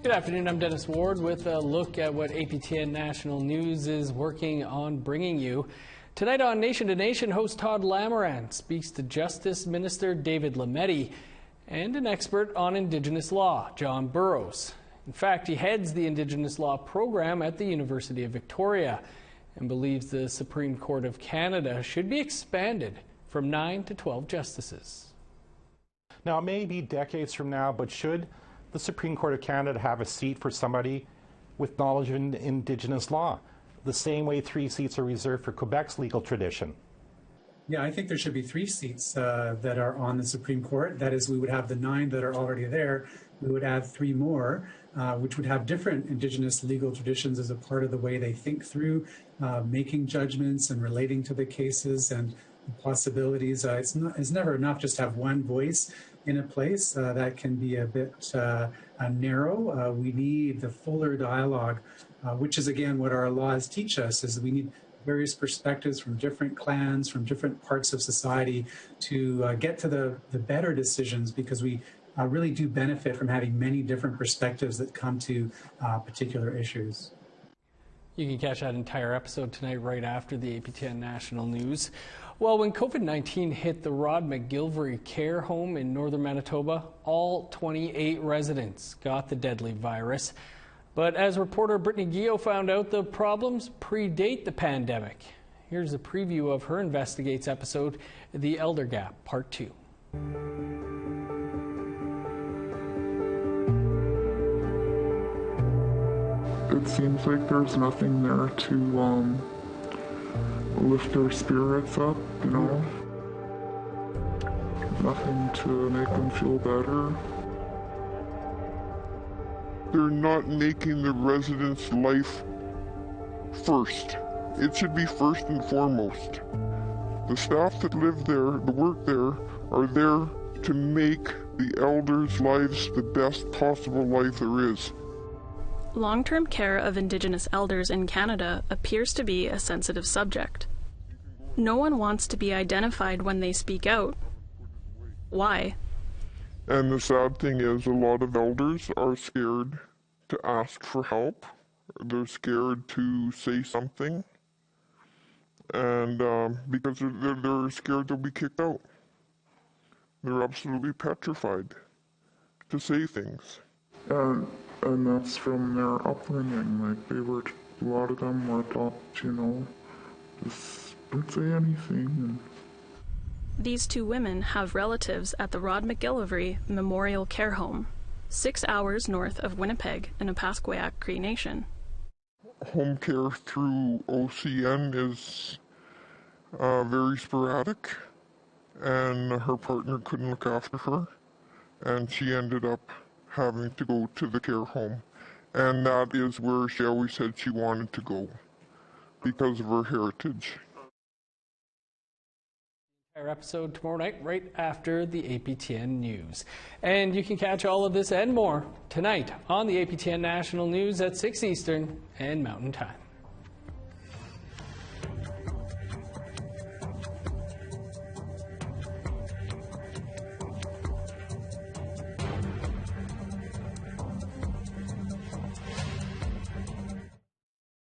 Good afternoon, I'm Dennis Ward with a look at what APTN National News is working on bringing you. Tonight on Nation to Nation, host Todd Lamirande speaks to Justice Minister David Lametti and an expert on Indigenous law, John Burrows. In fact, he heads the Indigenous Law program at the University of Victoria and believes the Supreme Court of Canada should be expanded from 9 to 12 justices. Now, it may be decades from now, but should the Supreme Court of Canada have a seat for somebody with knowledge of Indigenous law, the same way 3 seats are reserved for Quebec's legal tradition? Yeah, I think there should be 3 seats that are on the Supreme Court. That is, we would have the 9 that are already there. We would add 3 more, which would have different Indigenous legal traditions as a part of the way they think through making judgments and relating to the cases and the possibilities. It's never enough just to have one voice in a place. That can be a bit narrow. We need the fuller dialogue, which is, again, what our laws teach us, is we need various perspectives from different clans, from different parts of society to get to the better decisions, because we really do benefit from having many different perspectives that come to particular issues. You can catch that entire episode tonight right after the APTN National News. Well, when COVID-19 hit the Rod McGilvray care home in northern Manitoba, all 28 residents got the deadly virus. But as reporter Brittany Guillot found out, the problems predate the pandemic. Here's a preview of her Investigates episode, The Elder Gap, Part 2. It seems like there's nothing there to lift their spirits up, you know? Nothing to make them feel better. They're not making the residents' life first. It should be first and foremost. The staff that live there, that work there, are there to make the elders' lives the best possible life there is. Long-term care of Indigenous elders in Canada appears to be a sensitive subject. No one wants to be identified when they speak out. Why? And the sad thing is, a lot of elders are scared to ask for help. They're scared to say something. And because they're scared they'll be kicked out. They're absolutely petrified to say things. And that's from their upbringing. Like, a lot of them were taught, you know, just don't say anything. These 2 women have relatives at the Rod McGilvray Memorial Care Home, 6 hours north of Winnipeg in the Opaskwayak Cree Nation. Home care through OCN is very sporadic, and her partner couldn't look after her, and she ended up having to go to the care home. And that is where she always said she wanted to go, because of her heritage. Our episode tomorrow night right after the APTN News. And you can catch all of this and more tonight on the APTN National News at 6 Eastern and Mountain Time.